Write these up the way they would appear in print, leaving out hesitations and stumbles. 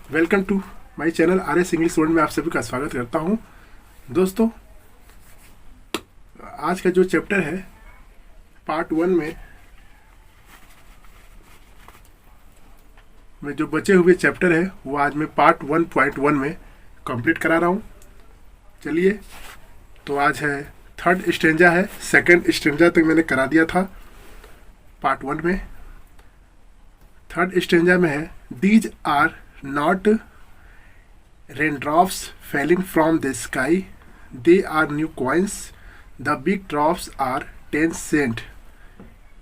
Welcome to my channel RS English world में आप सभी का स्वागत करता हूं। दोस्तों, आज का जो चैप्टर है पार्ट 1 में जो बचे हुए चैप्टर है वो आज मैं पार्ट 1.1 में कंप्लीट करा रहा हूं। चलिए, तो आज है थर्ड स्टेंजा है। सेकंड स्टेंजा तक मैंने करा दिया था पार्ट 1 में। थर्ड स्टेंजा में है these are not raindrops falling from the sky, they are new coins, the big drops are 10 cent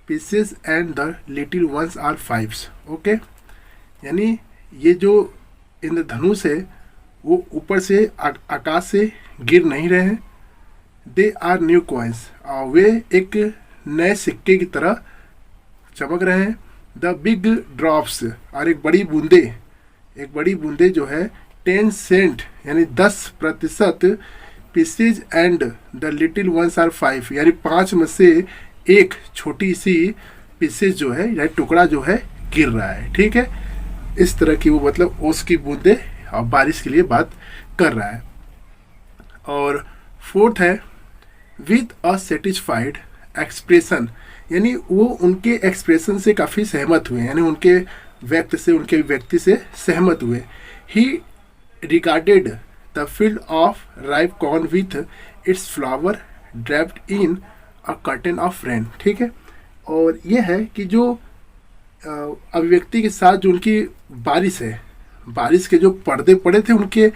pieces and the little ones are fives। Okay, यानी ये जो इंद्रधनुष है वो ऊपर से आकाश से गिर नहीं रहे हैं। दे आर न्यू कॉइन्स, और वे एक नए सिक्के की तरह चमक रहे हैं। द बिग ड्रॉप्स, और एक बड़ी बूंदे जो है 10 सेंट यानी 10%, pieces and the little ones are 5 यानी 5 में से एक छोटी सी पीसेज जो है या टुकड़ा जो है गिर रहा है। ठीक है, इस तरह की वो मतलब ओस की बूंदे और बारिश के लिए बात कर रहा है। और फोर्थ है विद अ सेटिस्फाइड एक्सप्रेशन, यानी वो उनके एक्सप्रेशन से काफ़ी सहमत हुए, यानी उनके व्यक्ति से सहमत हुए। ही regarded the field of ripe corn with its flower draped in a curtain of rain. ठीक है, और ये है कि जो अभिव्यक्ति के साथ जो उनकी बारिश है, बारिश के जो पर्दे पड़े थे उनके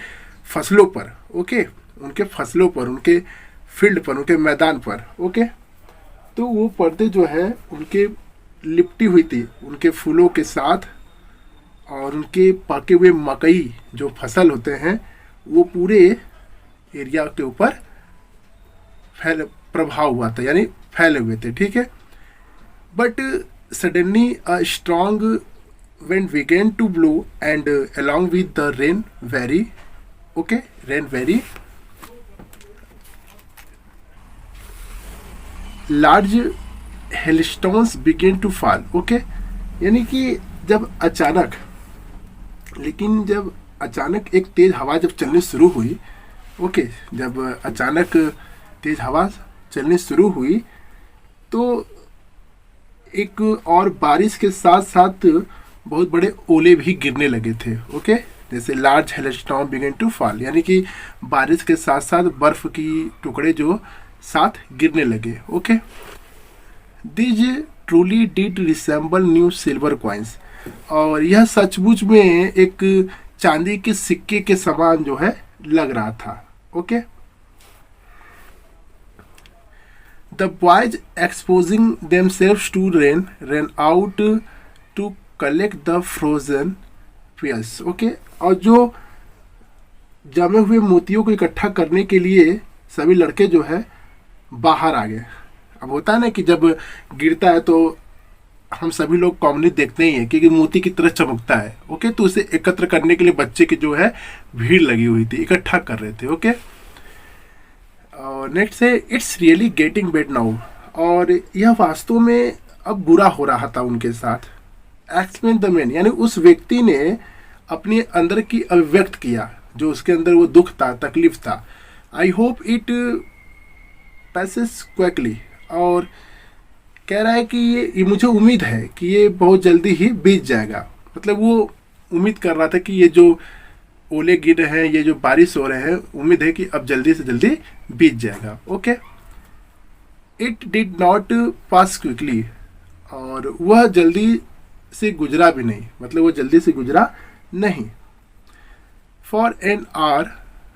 फसलों पर, ओके, उनके फसलों पर, उनके फील्ड पर, उनके मैदान पर, ओके, तो वो पर्दे जो है उनके लिपटी हुई थी उनके फूलों के साथ, और उनके पके हुए मकई जो फसल होते हैं वो पूरे एरिया के ऊपर प्रभाव हुआ था, यानी फैले हुए थे। ठीक है, but suddenly a strong wind began to blow and along with the rain very large hailstones began to fall. Okay, यानी कि जब अचानक एक तेज हवा जब चलनी शुरू हुई, ओके, जब अचानक तेज हवा चलनी शुरू हुई तो एक और बारिश के साथ साथ बहुत बड़े ओले भी गिरने लगे थे। ओके, जैसे large hailstorm began to fall, यानी कि बारिश के साथ साथ बर्फ की टुकड़े जो साथ गिरने लगे। Okay, these truly did resemble new silver coins, और यह सचमुच में एक चांदी के सिक्के के समान जो है लग रहा था। Okay, the boys exposing themselves to rain out to collect the frozen pearls. Okay, और जो जमे हुए मोतियों को इकट्ठा करने के लिए सभी लड़के जो है बाहर आ गए। अब होता है ना कि जब गिरता है तो हम सभी लोग कॉमनली देखते ही हैं कि मोती की तरह चमकता है। ओके, तो उसे एकत्र करने के लिए बच्चे की जो है भीड़ लगी हुई थी, इकट्ठा कर रहे थे। ओके, और नेक्स्ट है it's really getting bed now, और यह वास्तव में अब बुरा हो रहा था उनके साथ। एक्सप्लेन द मैन, यानी उस व्यक्ति ने अपने अंदर की अभिव्यक्त किया जो उसके अंदर वो दुख था, तकलीफ था। आई होप इट पैसेस क्विकली, और कह रहा है कि ये मुझे उम्मीद है कि ये बहुत जल्दी ही बीत जाएगा। मतलब वो उम्मीद कर रहा था कि ये जो ओले गिर रहे हैं, ये जो बारिश हो रहे हैं, उम्मीद है कि अब जल्दी से जल्दी बीत जाएगा। Okay, it did not pass quickly, और वह जल्दी से गुजरा भी नहीं, मतलब वो जल्दी से गुजरा नहीं। For an hour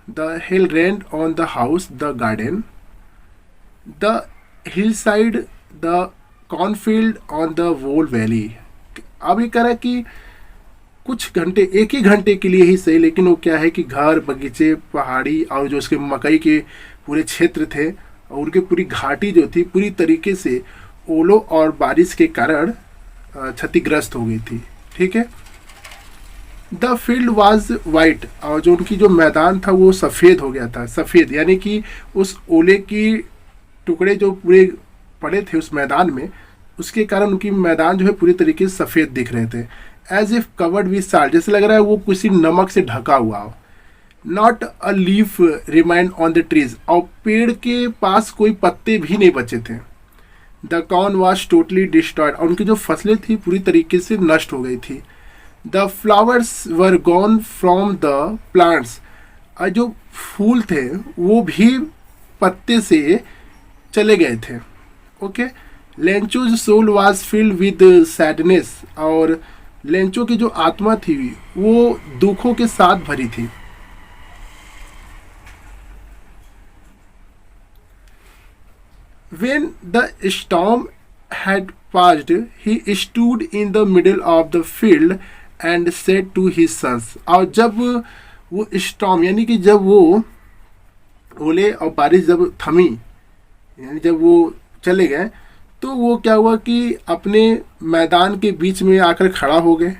the hail rain on the house, the garden, the hillside, the cornfield on the whole valley. अब ये कह रहा है कि कुछ घंटे, एक ही घंटे के लिए ही सही, लेकिन वो क्या है कि घर, बगीचे, पहाड़ी और जो उसके मकई के पूरे क्षेत्र थे और उनकी पूरी घाटी जो थी पूरी तरीके से ओलों और बारिश के कारण क्षतिग्रस्त हो गई थी। ठीक है, द फील्ड वॉज वाइट, और जो उनकी जो मैदान था वो सफ़ेद हो गया था। सफ़ेद यानी कि उस ओले की टुकड़े जो पूरे पड़े थे उस मैदान में, उसके कारण उनकी मैदान जो है पूरी तरीके से सफ़ेद दिख रहे थे। As if covered with salt, जैसे लग रहा है वो किसी नमक से ढका हुआ हो। Not a leaf remind on the trees, और पेड़ के पास कोई पत्ते भी नहीं बचे थे। The corn was totally destroyed, और उनकी जो फसलें थी पूरी तरीके से नष्ट हो गई थी। The flowers were gone from the plants, और जो फूल थे वो भी पत्ते से चले गए थे। Okay, Lencho's soul was filled with sadness, और लेंचो की जो आत्मा थी वो दुखों के साथ भरी थी। When the storm had passed, he stood in the middle of the field and said to his sons, और जब वो स्टॉर्म यानी कि जब वो ओले और बारिश जब थमी, यानी जब वो चले गए, तो वो क्या हुआ कि अपने मैदान के बीच में आकर खड़ा हो गए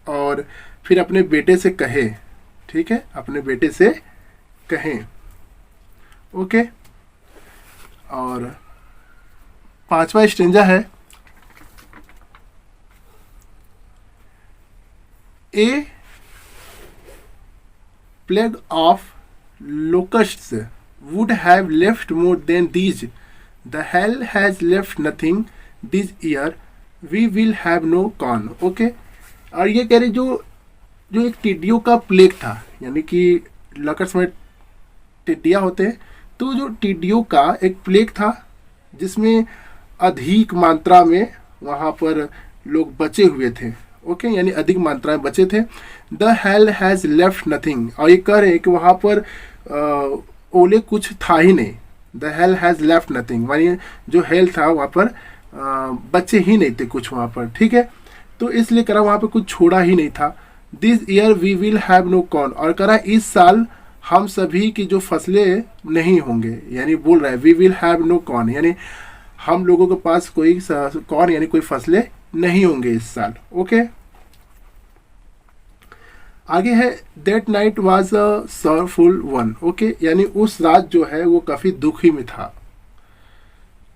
और फिर अपने बेटे से कहे, ठीक है, अपने बेटे से कहें। ओके, और पांचवा स्टेंजा है, a plague of locusts would have left more than these, the hail has left nothing this year, we will have no corn. Okay, और ये कह रहे जो जो एक टिड्डियों का प्लेग था, यानी कि लकस्ट में टिड्डियाँ होते हैं, तो जो टिड्डियों का एक प्लेग था जिसमें अधिक मात्रा में वहाँ पर लोग बचे हुए थे। ओके, यानी अधिक मात्रा में बचे थे। The hell has left nothing, और ये कह रहे हैं कि वहाँ पर ओले कुछ था ही नहीं। The hell has left nothing, यानी जो हेल था वहाँ पर बचे ही नहीं थे कुछ वहाँ पर, ठीक है। तो इसलिए करा वहाँ पर कुछ छोड़ा ही नहीं था। This year we will have no corn, और करा इस साल हम सभी की जो फसलें नहीं होंगे, यानी बोल रहा है we will have no corn, यानी हम लोगों के पास कोई कॉर्न यानी कोई फसलें नहीं होंगे इस साल। ओके, आगे है that night was a sorrowful one. Okay, यानी उस रात जो है वो काफ़ी दुखी में था।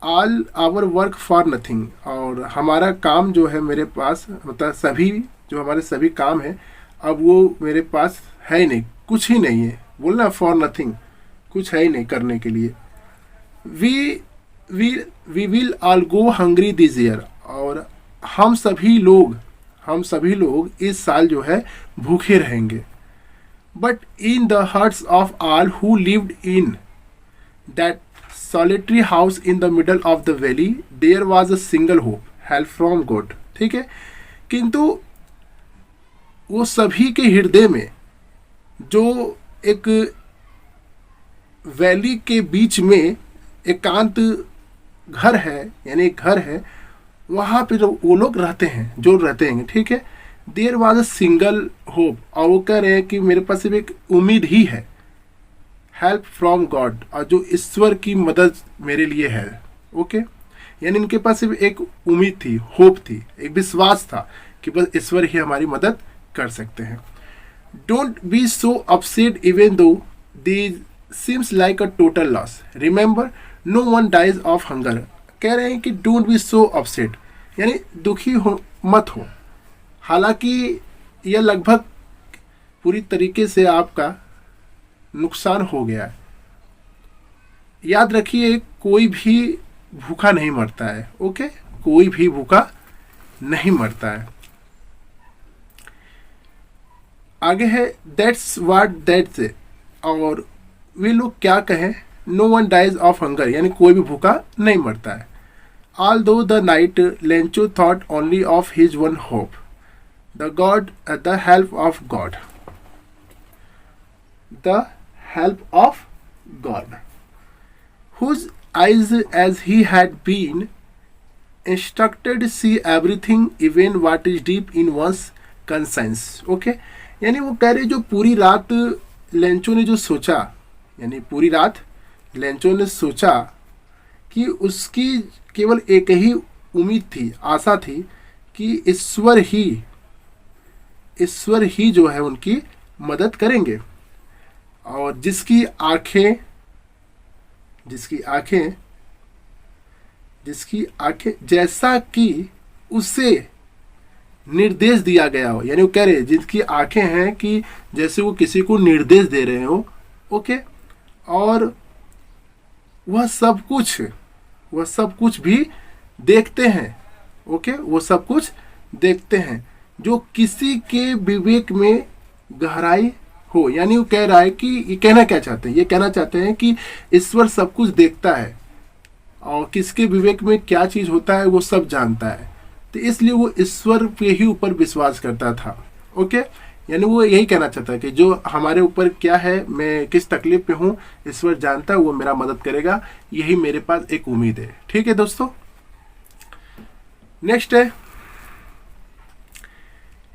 All our work for nothing, और हमारा काम जो है मेरे पास, मतलब सभी जो हमारे सभी काम है अब वो मेरे पास है ही नहीं, कुछ ही नहीं है। बोलना फॉर नथिंग, कुछ है ही नहीं करने के लिए। We will all go hungry this year, और हम सभी लोग इस साल जो है भूखे रहेंगे। But in the hearts of all who lived in that solitary house in the middle of the valley there was a single hope, help from God. ठीक है, किंतु वो सभी के हृदय में जो एक वैली के बीच में एकांत घर है, यानी एक घर है, वहाँ पे जो वो लोग रहते हैं, ठीक है। There was a single hope, और वो कह रहे हैं कि मेरे पास सिर्फ एक उम्मीद ही है, हेल्प फ्रॉम गॉड, और जो ईश्वर की मदद मेरे लिए है। ओके, यानी इनके पास सिर्फ एक उम्मीद थी, होप थी, एक विश्वास था कि बस ईश्वर ही हमारी मदद कर सकते हैं। Don't be so upset even though this seems like a total loss, remember no one dies of hunger. कह रहे हैं कि डोंट बी सो अपसेट, यानी दुखी हो मत हो, हालांकि यह लगभग पूरी तरीके से आपका नुकसान हो गया है। याद रखिए, कोई भी भूखा नहीं मरता है। ओके, कोई भी भूखा नहीं मरता है। आगे है दैट्स व्हाट दैट्स, और वे लोग क्या कहें, no one dies of hunger, यानी कोई भी भूखा नहीं मरता है। All through the night Lencho thought only of his one hope, the help of God, the help of God, whose eyes as he had been instructed see everything even what is deep in one's conscience। Okay, यानी वो कह रहे जो पूरी रात Lencho ने जो सोचा, यानी पूरी रात लेंचो ने सोचा कि उसकी केवल एक ही उम्मीद थी, आशा थी कि ईश्वर ही जो है उनकी मदद करेंगे। और जिसकी आंखें जैसा कि उसे निर्देश दिया गया हो, यानी वो कह रहे हैं जिनकी आंखें हैं कि जैसे वो किसी को निर्देश दे रहे हो, ओके, और वह सब कुछ भी देखते हैं, ओके, वो सब कुछ देखते हैं जो किसी के विवेक में गहराई हो। यानी वो कह रहा है कि ये कहना क्या चाहते हैं, ये कहना चाहते हैं कि ईश्वर सब कुछ देखता है और किसके विवेक में क्या चीज़ होता है वो सब जानता है, तो इसलिए वो ईश्वर पे ही ऊपर विश्वास करता था, ओके। यानी वो यही कहना चाहता है कि जो हमारे ऊपर क्या है, मैं किस तकलीफ पे हूँ, ईश्वर जानता है, वो मेरा मदद करेगा, यही मेरे पास एक उम्मीद है। ठीक है दोस्तों, नेक्स्ट है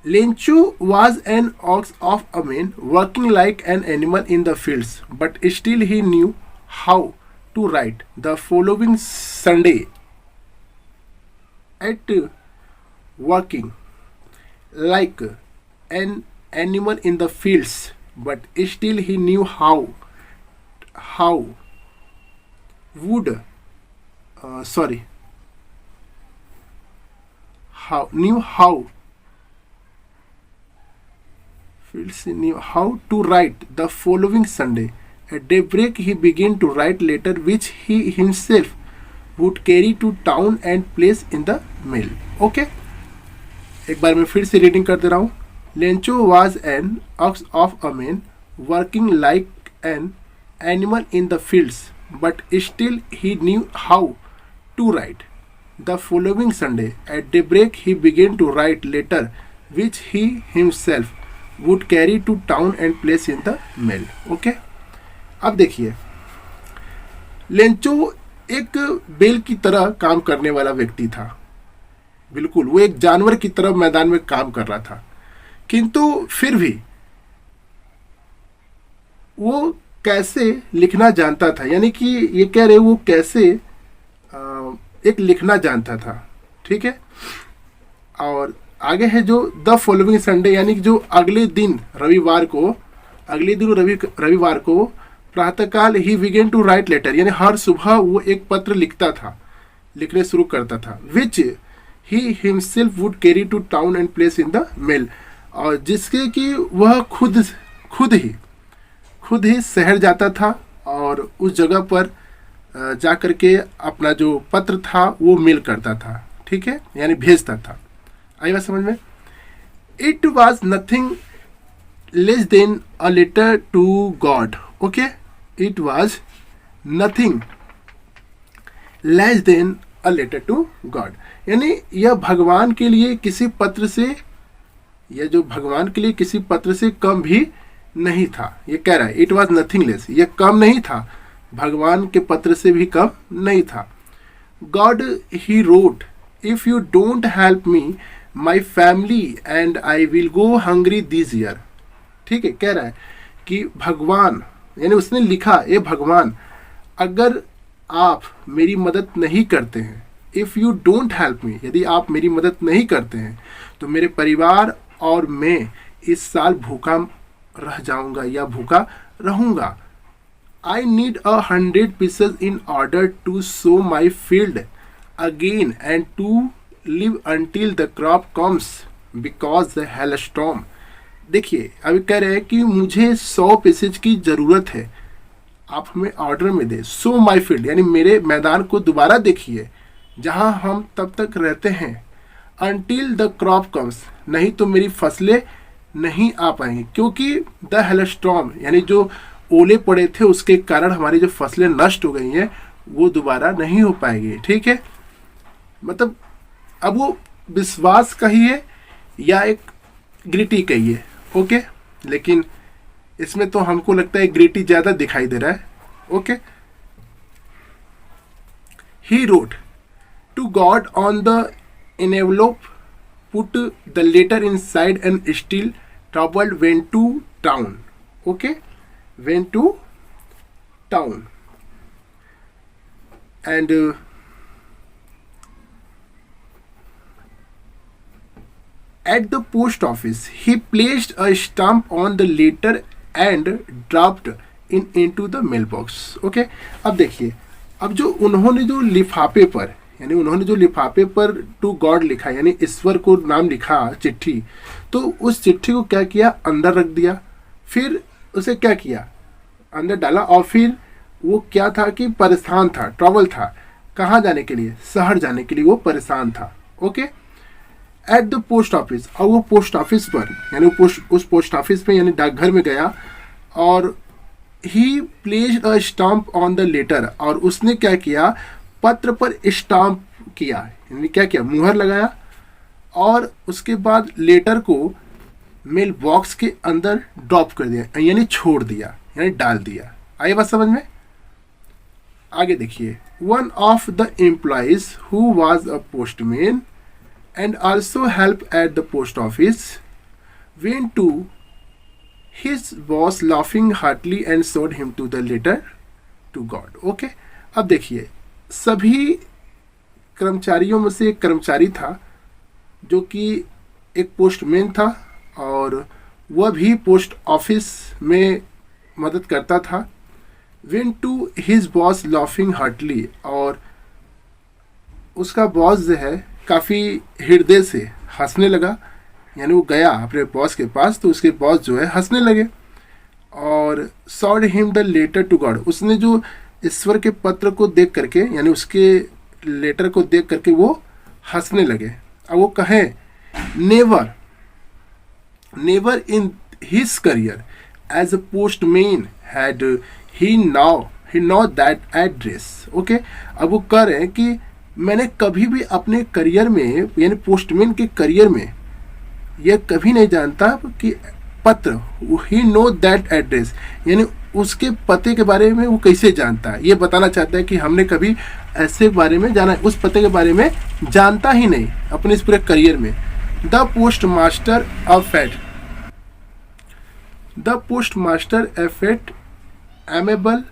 Lenchu was an ox of a man working like an animal in the fields, but still he knew how to write. The following Sunday, at working like an animal in the fields, but still he knew how would how Fields knew how to write. The following Sunday, at daybreak, he began to write letter which he himself would carry to town and place in the mail. Okay? एक बार मैं फिर से reading कर दे रहा हूँ. Lencho was an ox of a man working like an animal in the fields, but still he knew how to write. The following Sunday, at daybreak, he began to write letter which he himself would carry to town and place in the mail. Okay, अब देखिए, Lencho एक bell की तरह काम करने वाला व्यक्ति था, बिल्कुल वो एक जानवर की तरह मैदान में काम कर रहा था, किंतु फिर भी वो कैसे लिखना जानता था, यानी कि ये कह रहे वो कैसे एक लिखना जानता था। ठीक है, और आगे है जो द फॉलोइंग संडे, यानी कि जो अगले दिन रविवार को प्रातःकाल ही बिगेन टू राइट लेटर, यानी हर सुबह वो एक पत्र लिखने शुरू करता था, which he himself would carry to town and place in the mail, और जिसके कि वह खुद ही शहर जाता था और उस जगह पर जा करके अपना जो पत्र था वो मेल करता था। ठीक है, यानी भेजता था। आई बात समझ में? It was nothing less than a letter to God. Okay, it was nothing less than a letter to God, यानी यह भगवान के लिए किसी पत्र से कम भी नहीं था। ये कह रहा है इट वॉज नथिंग लेस, यह कम नहीं था, भगवान के पत्र से भी कम नहीं था। God he wrote, if you don't help me my family and I will go hungry this year. ठीक है, कह रहा है कि भगवान, यानी उसने लिखा, ये भगवान अगर आप मेरी मदद नहीं करते हैं, if you don't help me, यदि आप मेरी मदद नहीं करते हैं तो मेरे परिवार और मैं इस साल भूखा रह जाऊंगा या भूखा रहूंगा। I need 100 pieces in order to sow my field again and to live until the crop comes because the hailstorm। देखिए, अभी कह रहे हैं कि मुझे 100 पीसेज की ज़रूरत है, आप हमें ऑर्डर में दे। सो माई फील्ड, यानी मेरे मैदान को दोबारा देखिए जहां हम तब तक रहते हैं। अनटिल द क्रॉप कम्स, नहीं तो मेरी फसलें नहीं आ पाएंगी, क्योंकि द हेलस्टॉर्म, यानी जो ओले पड़े थे उसके कारण हमारी जो फसलें नष्ट हो गई हैं वो दोबारा नहीं हो पाएगी। ठीक है, मतलब अब वो विश्वास कहिए या एक ग्रिटी कहिए, ओके, लेकिन इसमें तो हमको लगता है ग्रिटी ज़्यादा दिखाई दे रहा है। Okay, he wrote to God on the envelope, put the letter inside and still troubled went to town. Okay, went to town and at the post office he placed a stamp on the letter and dropped into the mailbox. Okay, अब देखिए, अब जो उन्होंने जो लिफाफे पर यानी उन्होंने जो लिफाफे पर टू गॉड लिखा, यानी ईश्वर को नाम लिखा चिट्ठी, तो उस चिट्ठी को क्या किया, अंदर रख दिया, फिर उसे क्या किया, अंदर डाला, और फिर वो क्या था कि परेशान था, ट्रबल था, कहाँ जाने के लिए, शहर जाने के लिए वो परेशान था। Okay, eight the post office, और वो पोस्ट ऑफिस पर, यानी उस पोस्ट ऑफिस में यानी डाकघर में गया, और he placed a stamp on the letter, और उसने क्या किया, पत्र पर स्टाम्प किया, यानी क्या किया, मुहर लगाया, और उसके बाद लेटर को मेल बॉक्स के अंदर ड्रॉप कर दिया, यानी छोड़ दिया, यानी डाल दिया। आई बात समझ में? आगे देखिए, one of the employees who was a postman and also help at the post office went to his boss laughing heartily and showed him to the letter to God. Okay, अब देखिए, सभी कर्मचारियों में से एक कर्मचारी था जो कि एक पोस्टमैन था, और वह भी पोस्ट ऑफिस में मदद करता था। Went to his boss laughing heartily, और उसका बॉस जो है काफ़ी हृदय से हंसने लगा, यानी वो गया अपने बॉस के पास, तो उसके बॉस जो है हंसने लगे, और showed him the letter to God, उसने जो ईश्वर के पत्र को देख करके, यानी उसके लेटर को देख करके वो हंसने लगे। अब वो कहें, never never in his career as a postman had he know that address. Okay, अब वो कह रहे हैं कि मैंने कभी भी अपने करियर में, यानी पोस्टमैन के करियर में, यह कभी नहीं जानता कि पत्र, ही नो दैट एड्रेस, यानी उसके पते के बारे में वो कैसे जानता है, ये बताना चाहता है कि हमने कभी ऐसे बारे में जाना, उस पते के बारे में जानता ही नहीं अपने इस पूरे करियर में। The post master a fat amiable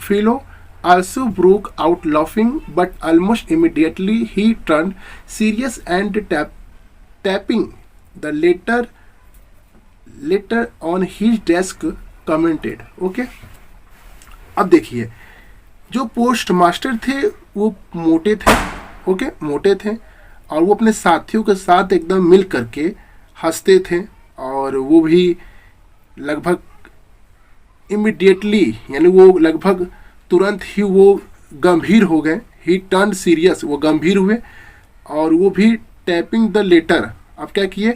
fellow also broke out laughing, but almost immediately he turned serious and tapping the letter on his desk commented. Okay, अब देखिए, जो पोस्ट मास्टर थे वो मोटे थे, ओके, मोटे थे, और वो अपने साथियों के साथ एकदम मिल करके हंसते थे, और वो भी लगभग इमिडिएटली, यानी वो लगभग तुरंत ही वो गंभीर हो गए। ही टर्न सीरियस, वो गंभीर हुए, और वो भी टैपिंग द लेटर, अब क्या किए,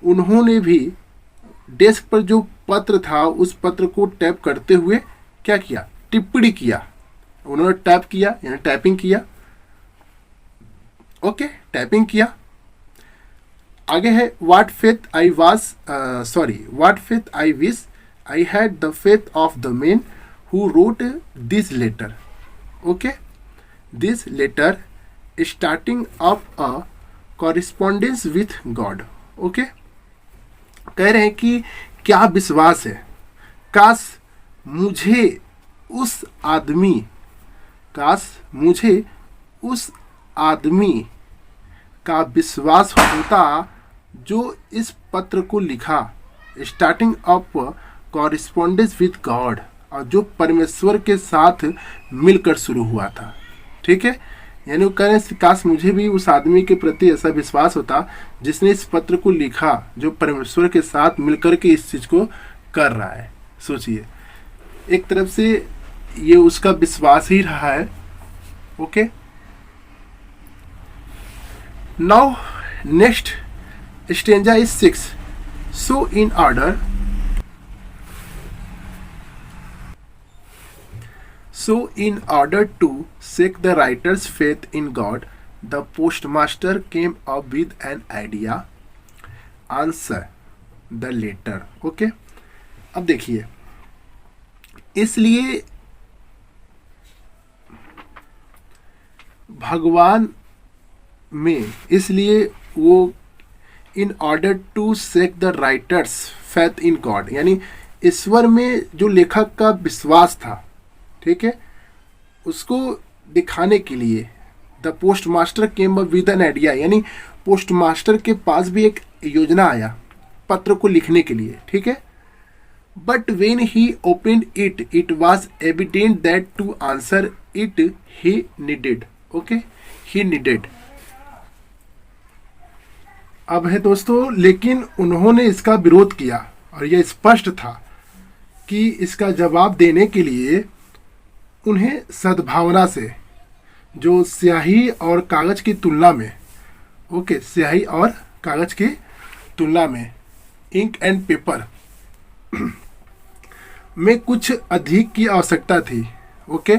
उन्होंने भी डेस्क पर जो पत्र था उस पत्र को टैप करते हुए क्या किया, टिप्पणी किया, उन्होंने टैप किया, यानी टैपिंग किया। ओके, टैपिंग किया। आगे है, what faith I wish I had the faith of the man who wrote this letter. Okay, this letter starting up a correspondence with God. Okay, कह रहे हैं कि क्या विश्वास है, काश मुझे उस आदमी का विश्वास होता जो इस पत्र को लिखा, starting up correspondence with God, और जो परमेश्वर के साथ मिलकर शुरू हुआ था। ठीक है, यानी वो कह रहे हैं काश मुझे भी उस आदमी के प्रति ऐसा विश्वास होता जिसने इस पत्र को लिखा, जो परमेश्वर के साथ मिलकर के इस चीज़ को कर रहा है। सोचिए, एक तरफ से ये उसका विश्वास ही रहा है। Okay, now next stanza is 6। So in order to shake the writer's faith in God, the postmaster came up with an idea. Answer the letter. Okay, अब देखिए, इसलिए भगवान में, इसलिए वो in order to shake the writer's faith in God, यानी ईश्वर में जो लेखक का विश्वास था, ठीक है, उसको दिखाने के लिए the post master came up with an idea, यानी पोस्ट मास्टर के पास भी एक योजना आया पत्र को लिखने के लिए। ठीक है, but when he opened it was evident that to answer it he needed. Okay, he needed. अब है दोस्तों, लेकिन उन्होंने इसका विरोध किया और यह स्पष्ट था कि इसका जवाब देने के लिए उन्हें सद्भावना से, जो स्याही और कागज की तुलना में, ओके, स्याही और कागज की तुलना में इंक एंड पेपर में कुछ अधिक की आवश्यकता थी। ओके,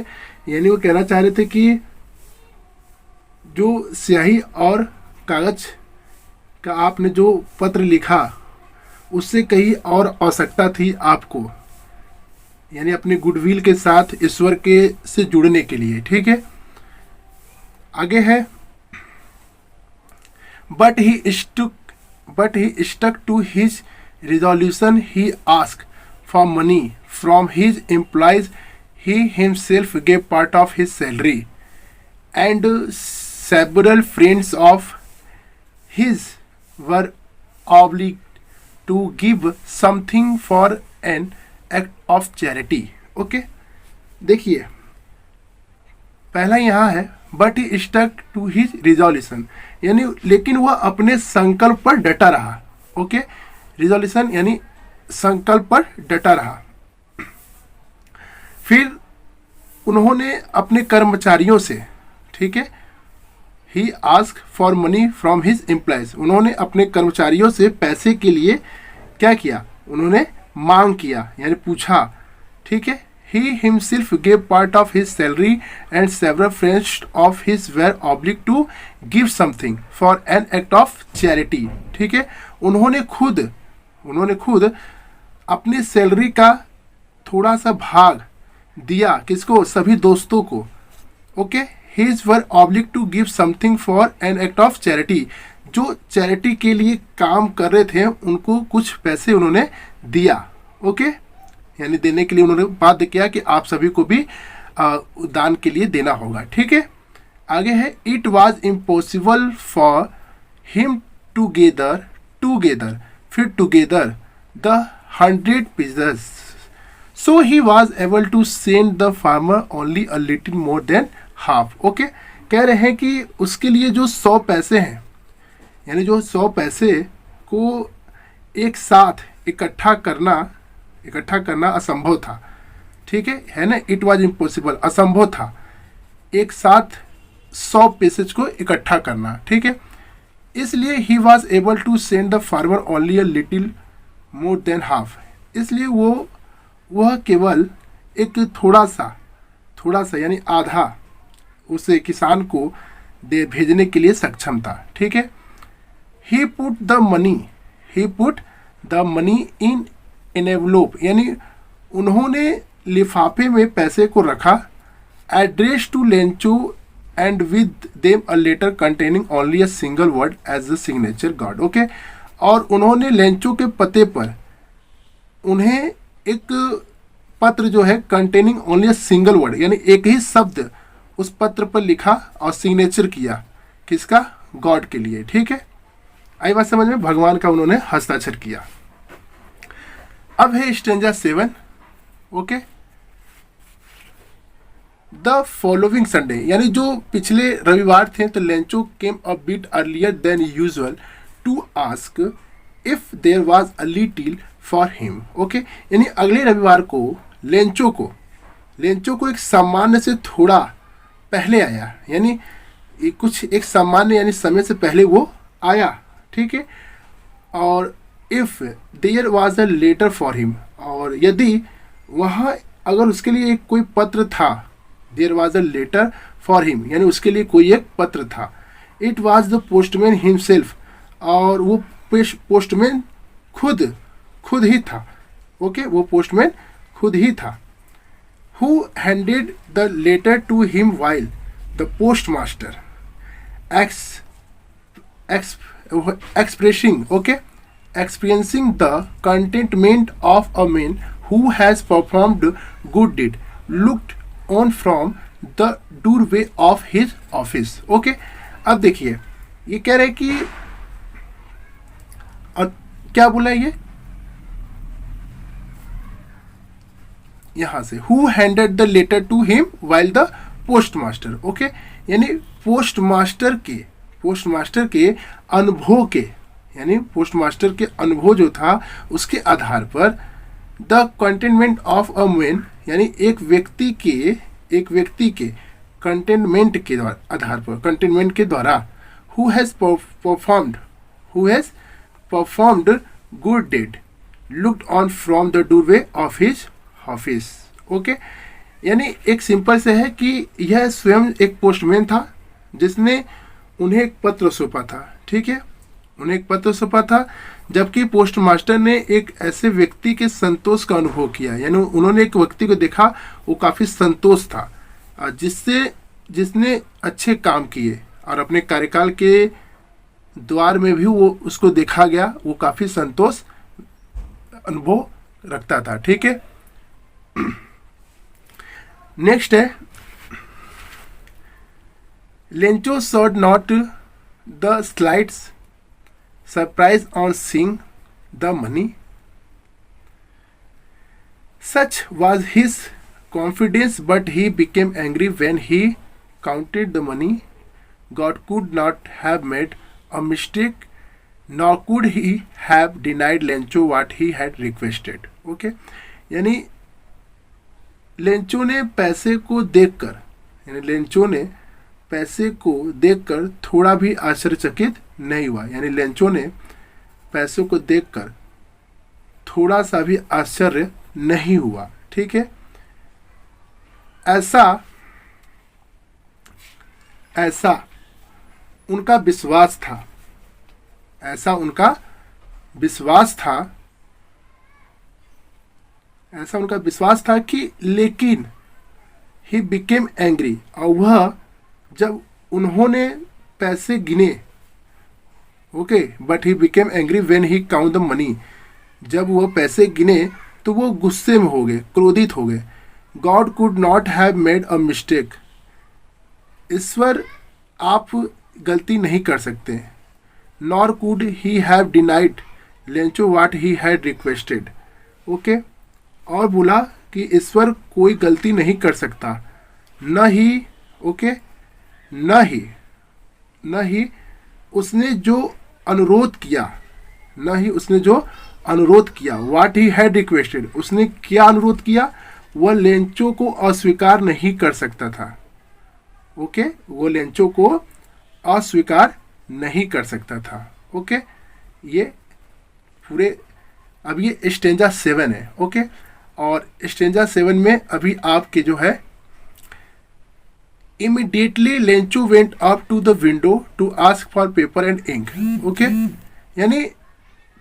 यानी वो कहना चाह रहे थे कि जो स्याही और कागज का आपने जो पत्र लिखा उससे कहीं और आवश्यकता थी आपको, यानी अपने गुडविल के साथ ईश्वर के से जुड़ने के लिए। ठीक है, आगे है, but he stuck to his resolution. He ask for money from his employees. He himself gave part of his salary and several friends of his were obliged to give something for an act of charity. Okay, देखिए पहला यहाँ है but he stuck to his resolution, यानी लेकिन वह अपने संकल्प पर डटा रहा। ओके, रिजोल्यूशन यानी संकल्प पर डटा रहा। फिर उन्होंने अपने कर्मचारियों से, ठीक है, he ask for money from his employees, उन्होंने अपने कर्मचारियों से पैसे के लिए क्या किया, उन्होंने मांग किया यानी पूछा। ठीक है, he himself gave part of his salary and several friends of his were obliged to give something for an act of charity. ठीक है, उन्होंने खुद अपनी सैलरी का थोड़ा सा भाग दिया, किसको, सभी दोस्तों को। Okay, His were obliged to give something for an act of charity, जो चैरिटी के लिए काम कर रहे थे उनको कुछ पैसे उन्होंने दिया। ओके, यानी देने के लिए उन्होंने बाध्य किया कि आप सभी को भी दान के लिए देना होगा। ठीक है, आगे है, it was impossible for him to gather फिर together the 100 pieces, so he was able to send the farmer only a little more than half. Okay, कह रहे हैं कि उसके लिए जो 100 पैसे हैं, यानी जो 100 पैसे को एक साथ इकट्ठा करना असंभव था। ठीक है ना, इट वाज इम्पॉसिबल, असंभव था एक साथ 100 पैसेज को इकट्ठा करना। ठीक है, इसलिए he was able to send the farmer only a little more than half, इसलिए वह केवल एक थोड़ा सा यानी आधा उसे किसान को भेजने के लिए सक्षम था। ठीक है, he put the money in envelope, यानी उन्होंने लिफाफे में पैसे को रखा, address to Lencho and with them a letter containing only a single word as the signature God. Okay, और उन्होंने लेंचो के पते पर उन्हें एक पत्र जो है containing only a single word, यानी एक ही शब्द उस पत्र पर लिखा और सिग्नेचर किया, किसका, गॉड के लिए। ठीक है, आई बात समझ में, भगवान का उन्होंने हस्ताक्षर किया। अब है stanza 7। Okay, the following Sunday, यानी जो पिछले रविवार थे, तो Lencho came a bit earlier than usual to ask if there was a little for him. Okay, यानी अगले रविवार को लेंचो को एक सामान्य से थोड़ा पहले आया, यानी एक सामान्य यानी समय से पहले वो आया। ठीक है, और if there was a letter for him, और यदि वहाँ अगर उसके लिए एक कोई पत्र था, there was a letter for him, यानी उसके लिए कोई एक पत्र था। It was the postman himself, और वो पोस्टमैन खुद ही था। ओके, वो पोस्टमैन खुद ही था। Who handed the letter to him while the postmaster experiencing the contentment of a man who has performed good deed looked on from the doorway of his office। Okay, अब देखिए ये कह रहे कि, और क्या बोला ये यहाँ से, who handed the letter to him while the post master, okay, यानी पोस्ट मास्टर के अनुभव के, यानी पोस्ट मास्टर के अनुभव जो था उसके आधार पर the containment of a man, यानी एक व्यक्ति के कंटेनमेंट के आधार पर, कंटेनमेंट के द्वारा who has performed good dead looked on from the doorway of his office, okay, यानी एक सिंपल से है कि यह स्वयं एक पोस्टमैन था जिसने उन्हें एक पत्र सौंपा था, ठीक है, उन्हें एक पत्र सौंपा था, जबकि पोस्ट मास्टर ने एक ऐसे व्यक्ति के संतोष का अनुभव किया, यानी उन्होंने एक व्यक्ति को देखा वो काफ़ी संतोष था, जिसने अच्छे काम किए और अपने कार्यकाल के द्वार में भी वो उसको देखा गया, वो काफ़ी संतोष अनुभव रखता था, ठीक है। नेक्स्ट है Lencho showed not the slides surprise on seeing the money, such was his confidence, but he became angry when he counted the money. God could not have made a mistake, nor could he have denied Lencho what he had requested. Okay, यानी Lencho ने पैसे को देखकर, यानी Lencho ने पैसे को देखकर थोड़ा भी आश्चर्यचकित नहीं हुआ, यानी लेंचो ने पैसों को देखकर थोड़ा सा भी आश्चर्य नहीं हुआ, ठीक है। ऐसा उनका विश्वास था, ऐसा उनका विश्वास था कि, लेकिन ही बिकेम एंग्री, और वह जब उन्होंने पैसे गिने, okay, but he became angry when he count the money, जब वह पैसे गिने तो वो गुस्से में हो गए, क्रोधित हो गए। God could not have made a mistake, ईश्वर आप गलती नहीं कर सकते। Nor could he have denied Lencho what he had requested, okay, और बोला कि ईश्वर कोई गलती नहीं कर सकता, न ही, ओके, न ही उसने जो अनुरोध किया, व्हाट ही हैड रिक्वेस्टेड, उसने क्या अनुरोध किया, वह लेंचो को अस्वीकार नहीं कर सकता था, ओके, वो लेंचो को अस्वीकार नहीं कर सकता था, ओके। ये पूरे, अब ये स्टेंजा 7 है, ओके, और स्टेंजा 7 में अभी आपके जो है immediately Lencho went up to the window to ask for paper and ink, okay, यानी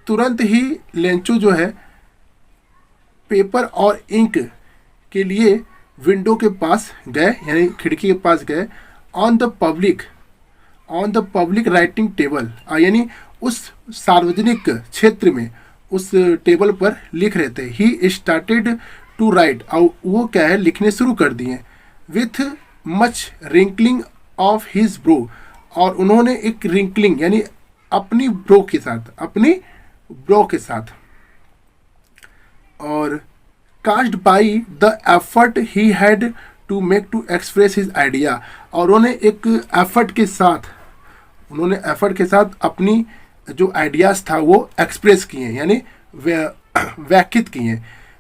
तुरंत ही लेंचो जो है पेपर और इंक के लिए विंडो के पास गए, यानी खिड़की के पास गए। On the public writing table, यानी उस सार्वजनिक क्षेत्र में उस टेबल पर लिख रहे थे। ही स्टार्टेड टू राइट, और वो क्या है, लिखने शुरू कर दिए। With much wrinkling of his bro, और उन्होंने एक रिंकलिंग यानी अपनी ब्रो के साथ, और caused by the effort he had to make to express his idea, और उन्होंने एक एफर्ट के साथ अपनी जो आइडियाज था वो एक्सप्रेस किए, यानी व्याख्यात किए।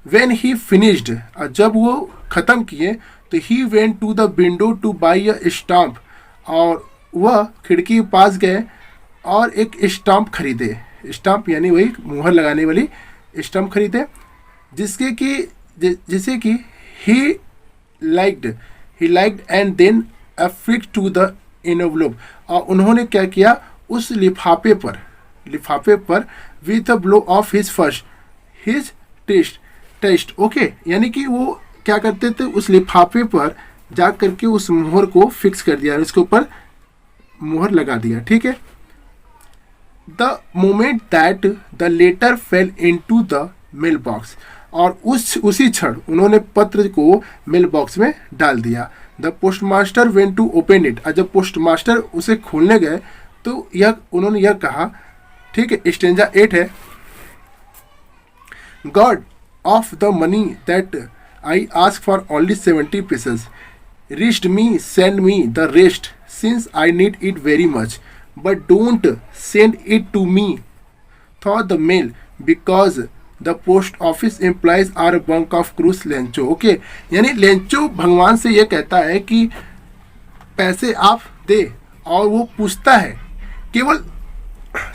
व्हेन ही फिनिश्ड, जब वो ख़त्म किए तो he went to the window to buy a stamp, और वह खिड़की के पास गए और एक स्टाम्प खरीदे। स्टाम्प यानी वही मुहर लगाने वाली स्टाम्प खरीदे, जिसे कि he liked and then afflict to the envelope, और उन्होंने क्या किया, उस लिफाफे पर with a blow of his test, okay, यानी कि वो क्या करते थे, उस लिफाफे पर जा करके उस मुहर को फिक्स कर दिया, इसके ऊपर मुहर लगा दिया, ठीक है। The moment that the letter fell into the mailbox, और उसी क्षण उन्होंने पत्र को मेल बॉक्स में डाल दिया। The postmaster went to open it, और जब पोस्टमास्टर उसे खोलने गए तो उन्होंने यह कहा, ठीक है, स्टेंजा 8 है, God of the money that I ask for only 70 pieces, reached me, send me the rest since I need it very much, but don't send it to me through the mail because the post office employees are a bunch of cruise Lencho. Okay, यानी Lencho भगवान से ये कहता है कि पैसे आप दे, और वो पूछता है केवल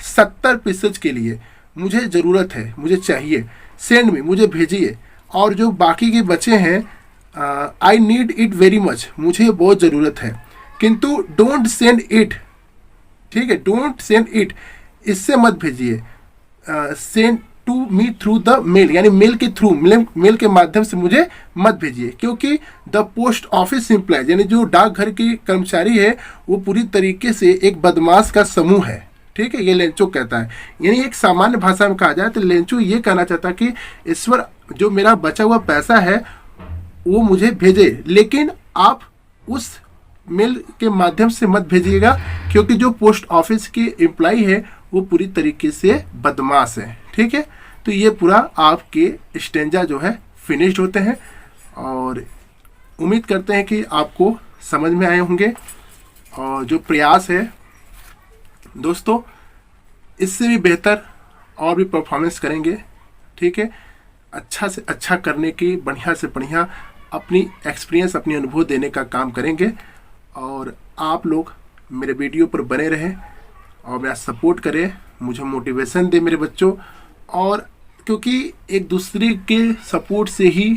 70% के लिए, मुझे ज़रूरत है, मुझे चाहिए, सेंड मी, मुझे भेजिए, और जो बाकी के बचे हैं I need it very much, मुझे बहुत ज़रूरत है, किंतु डोंट सेंड इट, ठीक है, डोंट सेंड इट, इससे मत भेजिए, send to me through the mail, यानी मेल के थ्रू, मेल के माध्यम से मुझे मत भेजिए, क्योंकि द पोस्ट ऑफिस एम्प्लॉय, यानी जो डाकघर के कर्मचारी है वो पूरी तरीके से एक बदमाश का समूह है, ठीक है, ये लेंचो कहता है। यानी एक सामान्य भाषा में कहा जाए तो लेंचो ये कहना चाहता कि ईश्वर, जो मेरा बचा हुआ पैसा है वो मुझे भेजे, लेकिन आप उस मेल के माध्यम से मत भेजिएगा, क्योंकि जो पोस्ट ऑफिस के एम्प्लॉय है वो पूरी तरीके से बदमाश है, ठीक है। तो ये पूरा आपके स्टेंजा जो है फिनिश्ड होते हैं, और उम्मीद करते हैं कि आपको समझ में आए होंगे, और जो प्रयास है दोस्तों इससे भी बेहतर और भी परफॉर्मेंस करेंगे, ठीक है, अच्छा से अच्छा करने की, बढ़िया से बढ़िया अपनी एक्सपीरियंस, अपनी अनुभव देने का काम करेंगे, और आप लोग मेरे वीडियो पर बने रहें और मेरा सपोर्ट करें, मुझे मोटिवेशन दे मेरे बच्चों, और क्योंकि एक दूसरे के सपोर्ट से ही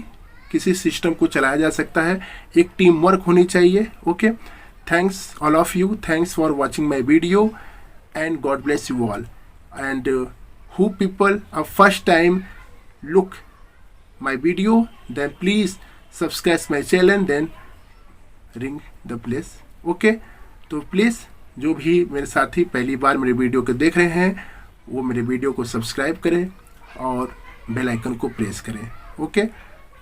किसी सिस्टम को चलाया जा सकता है, एक टीम वर्क होनी चाहिए। Okay, thanks all of you, thanks for watching my video and God bless you all, and who people are first time look my video, then please subscribe my channel, then ring the place। Okay, तो please जो भी मेरे साथी पहली बार मेरे video को देख रहे हैं वो मेरे वीडियो को सब्सक्राइब करें और बेल आइकन को प्रेस करें। Okay,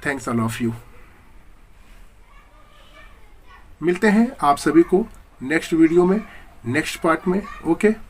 thanks all of you. मिलते हैं आप सभी को नेक्स्ट वीडियो में, नेक्स्ट पार्ट में। ओके।